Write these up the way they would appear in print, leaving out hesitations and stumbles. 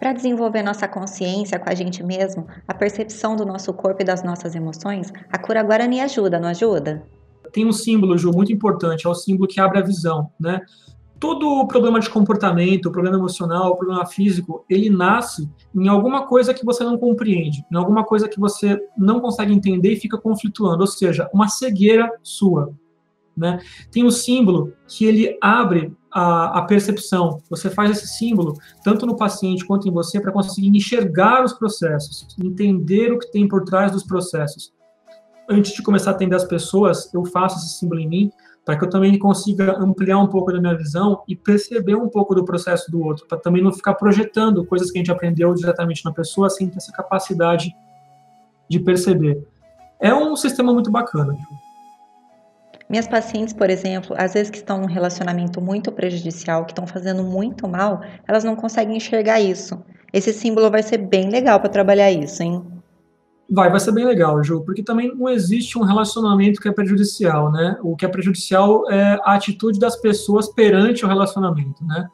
Para desenvolver nossa consciência com a gente mesmo, a percepção do nosso corpo e das nossas emoções, a cura Guarani ajuda, não ajuda? Tem um símbolo, Ju, muito importante, é o símbolo que abre a visão, né? Todo problema de comportamento, problema emocional, problema físico, ele nasce em alguma coisa que você não compreende, em alguma coisa que você não consegue entender e fica conflituando, ou seja, uma cegueira sua, né? Tem um símbolo que ele abre a percepção. Você faz esse símbolo tanto no paciente quanto em você para conseguir enxergar os processos, entender o que tem por trás dos processos. Antes de começar a atender as pessoas, eu faço esse símbolo em mim para que eu também consiga ampliar um pouco da minha visão e perceber um pouco do processo do outro, para também não ficar projetando coisas que a gente aprendeu diretamente na pessoa sem ter essa capacidade de perceber. É um sistema muito bacana. Minhas pacientes, por exemplo, às vezes que estão num relacionamento muito prejudicial, que estão fazendo muito mal, elas não conseguem enxergar isso. Esse símbolo vai ser bem legal para trabalhar isso, hein? Vai ser bem legal, Ju, porque também não existe um relacionamento que é prejudicial, né? O que é prejudicial é a atitude das pessoas perante o relacionamento, né?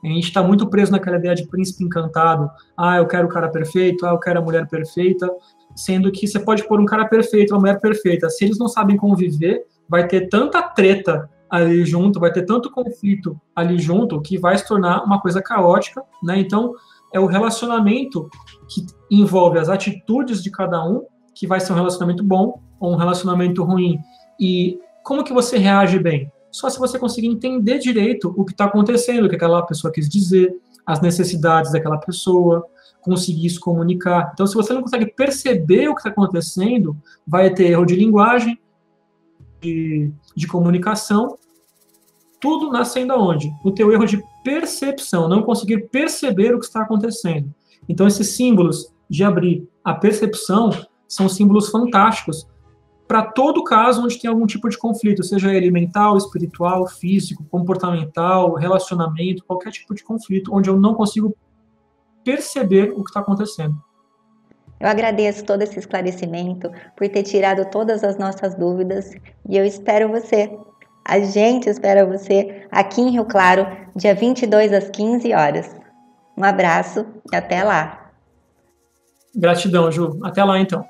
A gente está muito preso naquela ideia de príncipe encantado. Ah, eu quero o cara perfeito, ah, eu quero a mulher perfeita, sendo que você pode pôr um cara perfeito, uma mulher perfeita. Se eles não sabem conviver, vai ter tanta treta ali junto, vai ter tanto conflito ali junto, que vai se tornar uma coisa caótica, né? Então, é o relacionamento que envolve as atitudes de cada um, que vai ser um relacionamento bom ou um relacionamento ruim. E como que você reage bem? Só se você conseguir entender direito o que está acontecendo, o que aquela pessoa quis dizer, as necessidades daquela pessoa, conseguir se comunicar. Então, se você não consegue perceber o que está acontecendo, vai ter erro de linguagem, de comunicação, tudo nascendo aonde? No teu erro de percepção, não conseguir perceber o que está acontecendo. Então, esses símbolos de abrir a percepção são símbolos fantásticos para todo caso onde tem algum tipo de conflito, seja ele mental, espiritual, físico, comportamental, relacionamento, qualquer tipo de conflito, onde eu não consigo perceber o que está acontecendo. Eu agradeço todo esse esclarecimento, por ter tirado todas as nossas dúvidas e eu espero você. A gente espera você aqui em Rio Claro, dia 22 às 15 horas. Um abraço e até lá. Gratidão, Ju. Até lá, então.